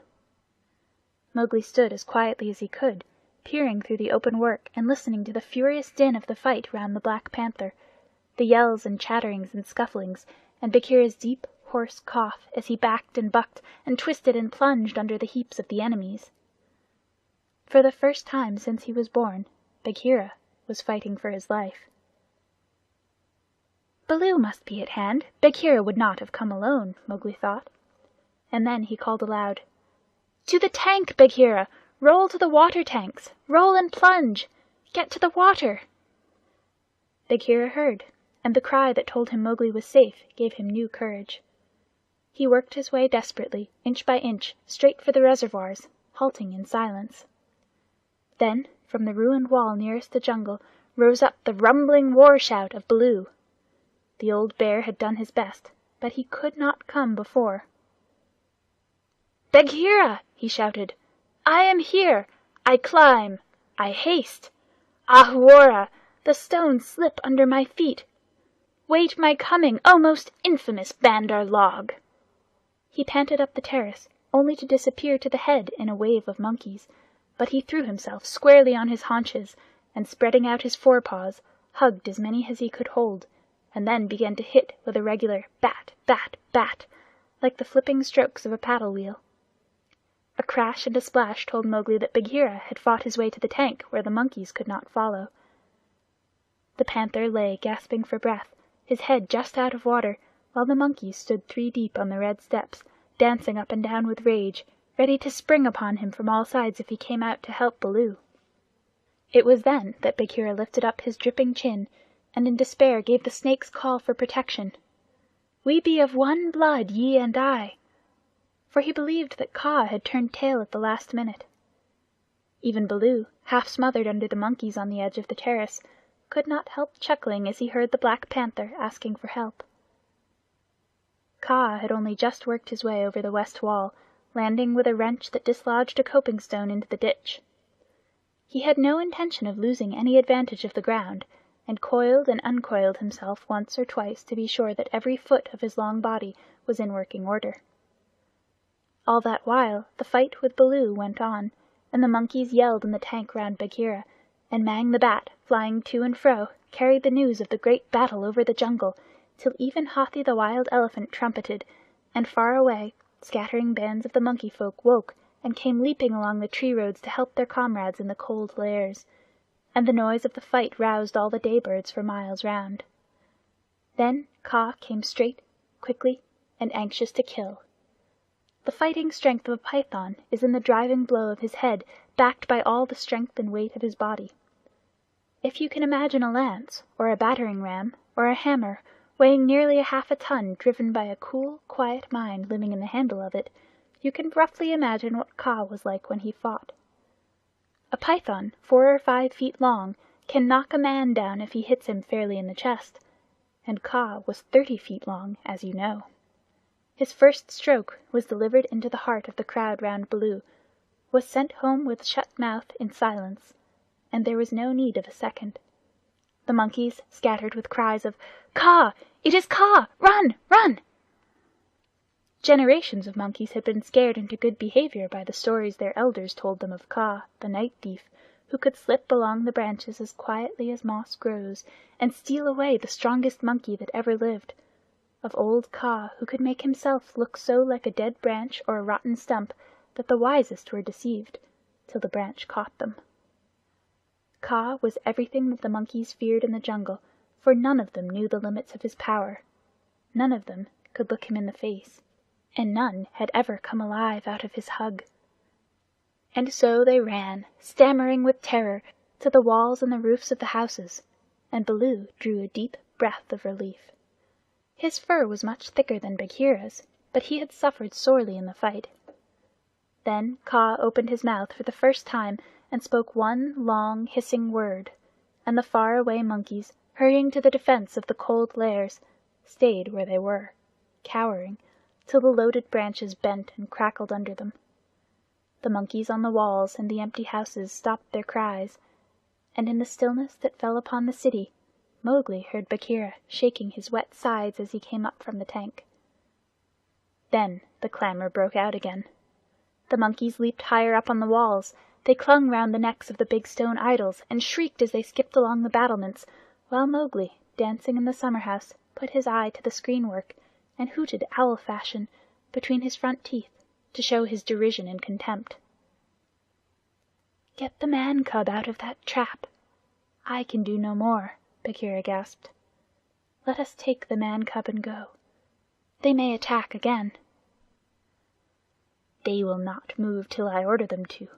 Mowgli stood as quietly as he could, peering through the open work and listening to the furious din of the fight round the Black Panther, the yells and chatterings and scufflings, and Bagheera's deep, hoarse cough as he backed and bucked and twisted and plunged under the heaps of the enemies. For the first time since he was born, Bagheera was fighting for his life. Baloo must be at hand. Bagheera would not have come alone, Mowgli thought. And then he called aloud, "To the tank, Bagheera! Roll to the water tanks! Roll and plunge! Get to the water!" Bagheera heard, and the cry that told him Mowgli was safe gave him new courage. He worked his way desperately, inch by inch, straight for the reservoirs, halting in silence. Then, from the ruined wall nearest the jungle, rose up the rumbling war shout of Baloo. The old bear had done his best, but he could not come before. "Bagheera!" he shouted. "I am here! I climb! I haste! Ahuwora! The stones slip under my feet! Wait my coming, O most infamous Bandar log!" He panted up the terrace, only to disappear to the head in a wave of monkeys, but he threw himself squarely on his haunches, and spreading out his forepaws, hugged as many as he could hold, and then began to hit with a regular bat, bat, bat, like the flipping strokes of a paddle wheel. A crash and a splash told Mowgli that Bagheera had fought his way to the tank where the monkeys could not follow. The panther lay gasping for breath, his head just out of water, while the monkeys stood 3 deep on the red steps, dancing up and down with rage, ready to spring upon him from all sides if he came out to help Baloo. It was then that Bagheera lifted up his dripping chin, and in despair gave the snake's call for protection. "We be of one blood, ye and I," for he believed that Kaa had turned tail at the last minute. Even Baloo, half smothered under the monkeys on the edge of the terrace, could not help chuckling as he heard the Black Panther asking for help. Kaa had only just worked his way over the west wall, landing with a wrench that dislodged a coping stone into the ditch. He had no intention of losing any advantage of the ground, and coiled and uncoiled himself once or twice to be sure that every foot of his long body was in working order. All that while the fight with Baloo went on, and the monkeys yelled in the tank round Bagheera, and Mang the Bat, flying to and fro, carried the news of the great battle over the jungle, till even Hathi the Wild Elephant trumpeted, and far away scattering bands of the monkey folk woke and came leaping along the tree roads to help their comrades in the cold lairs, and the noise of the fight roused all the day birds for miles round. Then Kaa came straight, quickly, and anxious to kill. The fighting strength of a python is in the driving blow of his head, backed by all the strength and weight of his body. If you can imagine a lance, or a battering ram, or a hammer, weighing nearly half a ton, driven by a cool, quiet mind living in the handle of it, you can roughly imagine what Kaa was like when he fought. A python 4 or 5 feet long can knock a man down if he hits him fairly in the chest, and Kaa was 30 feet long, as you know. His first stroke was delivered into the heart of the crowd round Baloo, was sent home with shut mouth in silence, and there was no need of a second. The monkeys scattered with cries of "Kaa! It is Kaa! Run! Run!" Generations of monkeys had been scared into good behavior by the stories their elders told them of Kaa, the night thief, who could slip along the branches as quietly as moss grows, and steal away the strongest monkey that ever lived, of old Kaa, who could make himself look so like a dead branch or a rotten stump that the wisest were deceived, till the branch caught them. Kaa was everything that the monkeys feared in the jungle, for none of them knew the limits of his power. None of them could look him in the face, and none had ever come alive out of his hug. And so they ran, stammering with terror, to the walls and the roofs of the houses, and Baloo drew a deep breath of relief. His fur was much thicker than Bagheera's, but he had suffered sorely in the fight. Then Kaa opened his mouth for the first time and spoke one long, hissing word, and the far-away monkeys, hurrying to the defense of the cold lairs, stayed where they were, cowering, till the loaded branches bent and crackled under them. The monkeys on the walls and the empty houses stopped their cries, and in the stillness that fell upon the city, Mowgli heard Bagheera shaking his wet sides as he came up from the tank. Then the clamor broke out again. The monkeys leaped higher up on the walls. They clung round the necks of the big stone idols and shrieked as they skipped along the battlements, while Mowgli, dancing in the summer-house, put his eye to the screen-work and hooted owl-fashion between his front teeth to show his derision and contempt. "Get the man-cub out of that trap. I can do no more," Bagheera gasped. "Let us take the man-cub and go. They may attack again." They will not move till I order them to."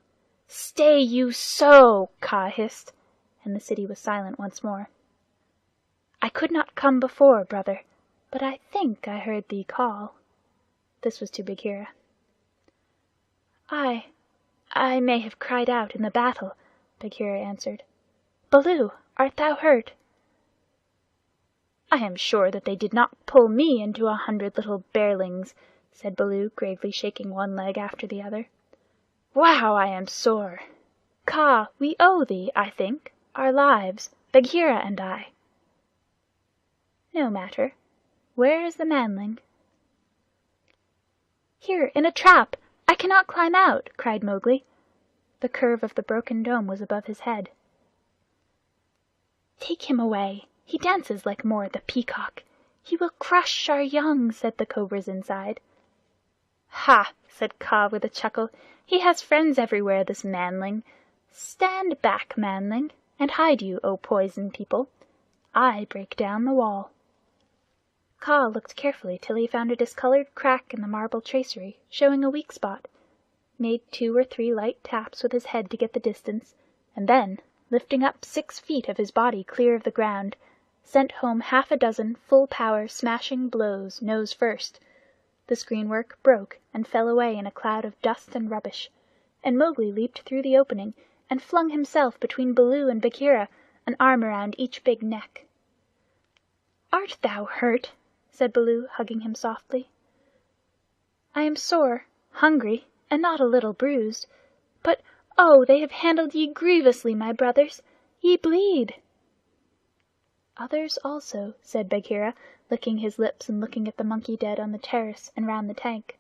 "Stay you so!" Kaa hissed, and the city was silent once more. "I could not come before, brother, but I think I heard thee call." This was to Bagheera. I may have cried out in the battle," Bagheera answered. "Baloo, art thou hurt?" "I am sure that they did not pull me into 100 little bearlings," said Baloo, gravely shaking one leg after the other. "Wow, I am sore! Kaa, we owe thee, I think, our lives, Bagheera and I." "No matter. Where is the manling?" "Here, in a trap. I cannot climb out," cried Mowgli. The curve of the broken dome was above his head. "Take him away. He dances like Mor the Peacock. He will crush our young," said the cobras inside. "Ha!" said Kaa with a chuckle. "He has friends everywhere, this manling. Stand back, manling, and hide you, O Poison People. I break down the wall." Kaa looked carefully till he found a discolored crack in the marble tracery, showing a weak spot, made 2 or 3 light taps with his head to get the distance, and then, lifting up 6 feet of his body clear of the ground, sent home 6 full-power smashing blows, nose first. The screenwork broke and fell away in a cloud of dust and rubbish, and Mowgli leaped through the opening and flung himself between Baloo and Bagheera, an arm around each big neck. "Art thou hurt?" said Baloo, hugging him softly. "I am sore, hungry, and not a little bruised. But, oh, they have handled ye grievously, my brothers. Ye bleed." "Others also," said Bagheera, licking his lips and looking at the monkey dead on the terrace and round the tank.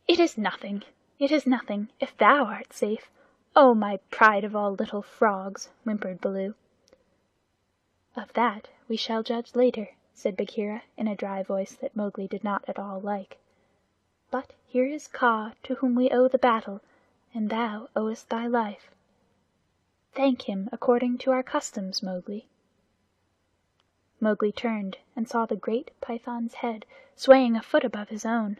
"It is nothing. It is nothing, if thou art safe. Oh, my pride of all little frogs!" whimpered Baloo. "Of that we shall judge later," said Bagheera in a dry voice that Mowgli did not at all like. "But here is Kaa, to whom we owe the battle, and thou owest thy life. Thank him according to our customs, Mowgli." Mowgli turned and saw the great python's head swaying a foot above his own.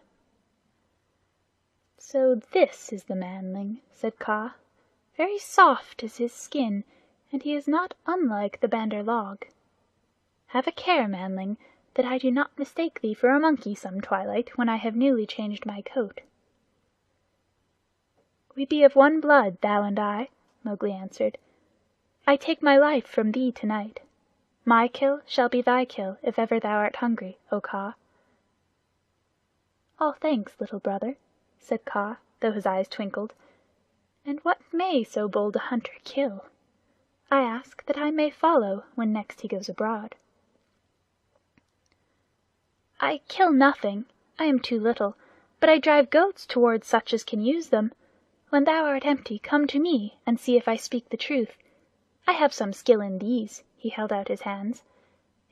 "So this is the manling," said Kaa. "Very soft is his skin, and he is not unlike the Bandar log. Have a care, manling, that I do not mistake thee for a monkey some twilight when I have newly changed my coat." "We be of one blood, thou and I," Mowgli answered. "I take my life from thee tonight. My kill shall be thy kill if ever thou art hungry, O Kaa." "All thanks, little brother," said Kaa, though his eyes twinkled. "And what may so bold a hunter kill? I ask that I may follow when next he goes abroad." "I kill nothing. I am too little. But I drive goats towards such as can use them. When thou art empty, come to me, and see if I speak the truth. I have some skill in these," he held out his hands.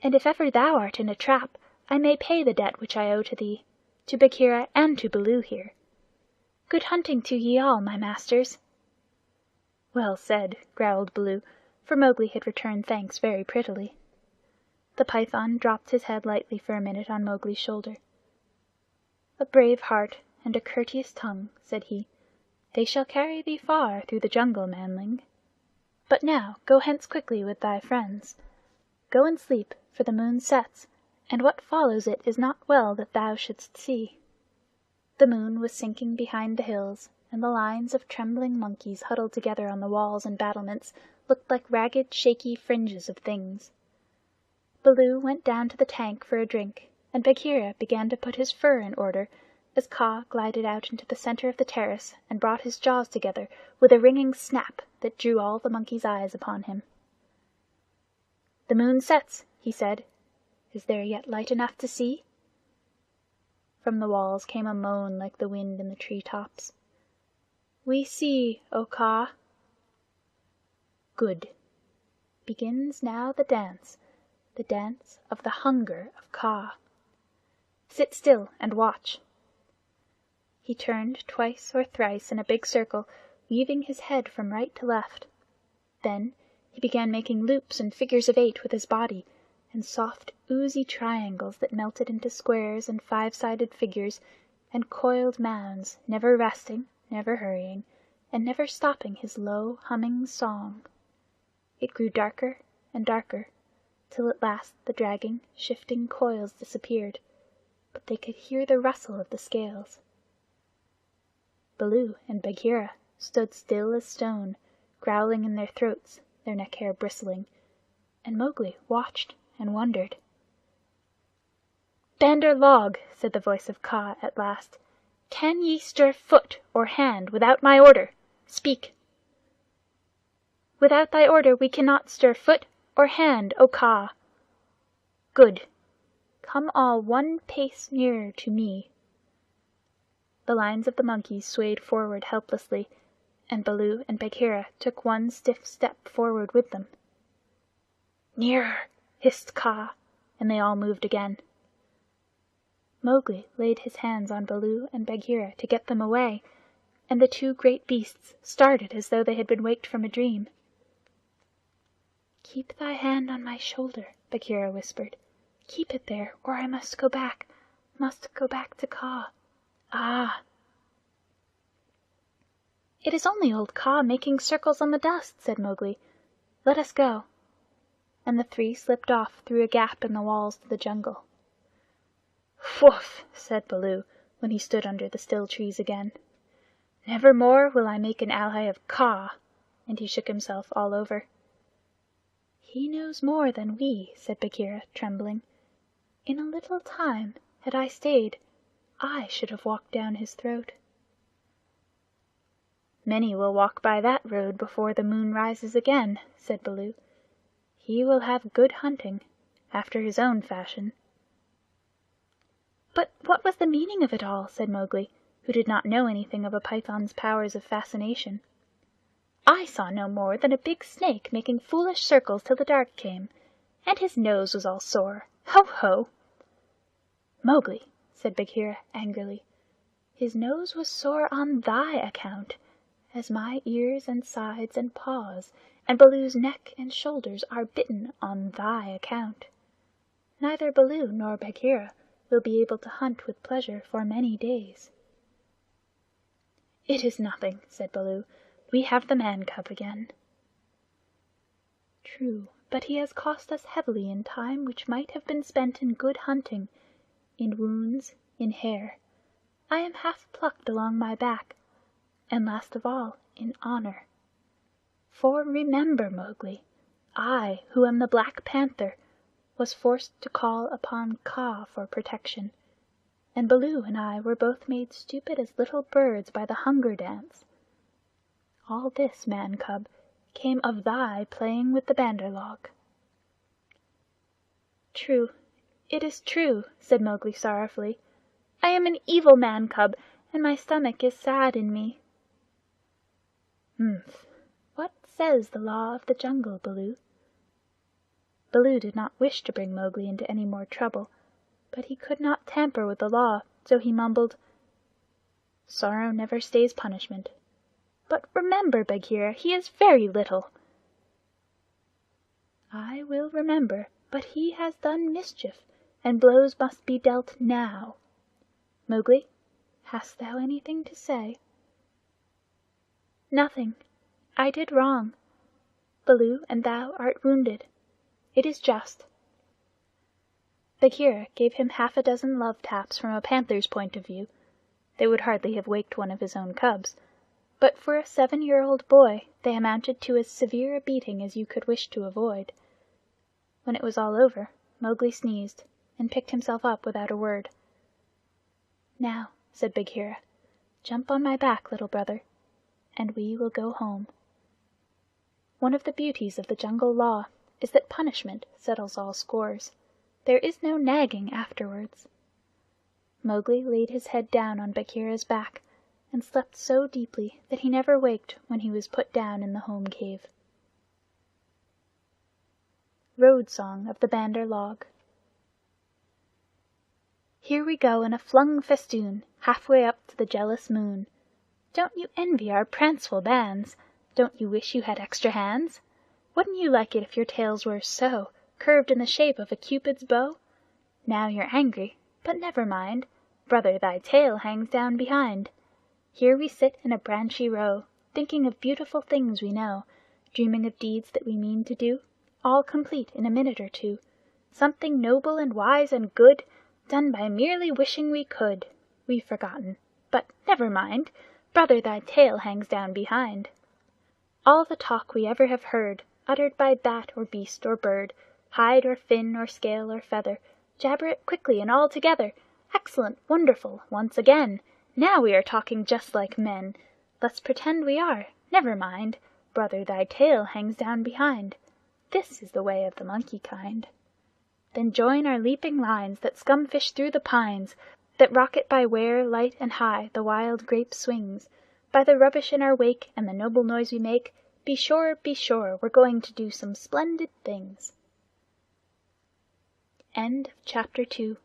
"And if ever thou art in a trap, I may pay the debt which I owe to thee, to Bagheera and to Baloo here. Good hunting to ye all, my masters." "Well said," growled Baloo, for Mowgli had returned thanks very prettily. The python dropped his head lightly for a minute on Mowgli's shoulder. "A brave heart and a courteous tongue," said he. "They shall carry thee far through the jungle, manling. But now go hence quickly with thy friends. Go and sleep, for the moon sets, and what follows it is not well that thou shouldst see." The moon was sinking behind the hills, and the lines of trembling monkeys huddled together on the walls and battlements looked like ragged, shaky fringes of things. Baloo went down to the tank for a drink, and Bagheera began to put his fur in order as Kaa glided out into the center of the terrace and brought his jaws together with a ringing snap that drew all the monkeys' eyes upon him. "The moon sets," he said. "Is there yet light enough to see?" From the walls came a moan like the wind in the tree-tops. "We see, O Kaa." "Good. Begins now the dance of the hunger of Kaa. Sit still and watch." He turned twice or thrice in a big circle, weaving his head from right to left. Then he began making loops and figures of 8 with his body, and soft oozy triangles that melted into squares and 5-sided figures, and coiled mounds, never resting, never hurrying, and never stopping his low, humming song. It grew darker and darker, till at last the dragging, shifting coils disappeared, but they could hear the rustle of the scales. Baloo and Bagheera stood still as stone, growling in their throats, their neck hair bristling, and Mowgli watched and wondered. "Bandar log," said the voice of Kaa at last, "can ye stir foot or hand without my order? Speak!" "Without thy order we cannot stir foot or hand, O Kaa." "Good. Come all one pace nearer to me." The lines of the monkeys swayed forward helplessly, and Baloo and Bagheera took one stiff step forward with them. "Nearer!" hissed Kaa, and they all moved again. Mowgli laid his hands on Baloo and Bagheera to get them away, and the two great beasts started as though they had been waked from a dream. "Keep thy hand on my shoulder," Bagheera whispered. "Keep it there, or I must go back to Kaa. Ah!" "It is only old Kaa making circles on the dust," said Mowgli. "Let us go." And the three slipped off through a gap in the walls to the jungle. "Whoof!" said Baloo, when he stood under the still trees again. "Never more will I make an ally of Kaa," and he shook himself all over. "He knows more than we," said Bagheera, trembling. "In a little time, had I stayed, I should have walked down his throat." "Many will walk by that road before the moon rises again," said Baloo. "He will have good hunting, after his own fashion." "But what was the meaning of it all?" said Mowgli, who did not know anything of a python's powers of fascination. "I saw no more than a big snake making foolish circles till the dark came, and his nose was all sore. Ho! Ho!" "Mowgli," said Bagheera angrily, "his nose was sore on thy account, as my ears and sides and paws and Baloo's neck and shoulders are bitten on thy account. Neither Baloo nor Bagheera will be able to hunt with pleasure for many days." "It is nothing," said Baloo. "We have the man cub again." "True, but he has cost us heavily in time which might have been spent in good hunting, in wounds, in hair. I am half plucked along my back, and last of all, in honor. For remember, Mowgli, I, who am the Black Panther, was forced to call upon Kaa for protection, and Baloo and I were both made stupid as little birds by the Hunger Dance. All this, man cub, came of thy playing with the Bandar log." "True, it is true," said Mowgli sorrowfully. "I am an evil man cub, and my stomach is sad in me." "Humph! What says the Law of the Jungle, Baloo?" Baloo did not wish to bring Mowgli into any more trouble, but he could not tamper with the Law, so he mumbled, "Sorrow never stays punishment. But remember, Bagheera, he is very little." "I will remember, but he has done mischief, and blows must be dealt now. Mowgli, hast thou anything to say?" "Nothing. I did wrong. Baloo and thou art wounded. It is just." Bagheera gave him half a dozen love taps from a panther's point of view. They would hardly have waked one of his own cubs, but for a 7-year-old boy they amounted to as severe a beating as you could wish to avoid. When it was all over, Mowgli sneezed, and picked himself up without a word. "Now," said Bagheera, "jump on my back, little brother, and we will go home. One of the beauties of the Jungle Law is that punishment settles all scores. There is no nagging afterwards." Mowgli laid his head down on Bagheera's back, and slept so deeply that he never waked when he was put down in the home cave. Road Song of the Bandar log. Here we go in a flung festoon, halfway up to the jealous moon. Don't you envy our pranceful bands? Don't you wish you had extra hands? Wouldn't you like it if your tails were so, curved in the shape of a Cupid's bow? Now you're angry, but never mind. Brother, thy tail hangs down behind. Here we sit in a branchy row, thinking of beautiful things we know, dreaming of deeds that we mean to do, all complete in a minute or two. Something noble and wise and good, done by merely wishing we could. We've forgotten, but never mind. Brother, thy tail hangs down behind. All the talk we ever have heard, uttered by bat or beast or bird, hide or fin or scale or feather, jabber it quickly and all together. Excellent, wonderful, once again. Now we are talking just like men. Let's pretend we are. Never mind. Brother, thy tail hangs down behind. This is the way of the monkey kind. Then join our leaping lines that scumfish through the pines, that rocket by where, light and high, the wild grape swings. By the rubbish in our wake and the noble noise we make, be sure, we're going to do some splendid things. End of chapter 2.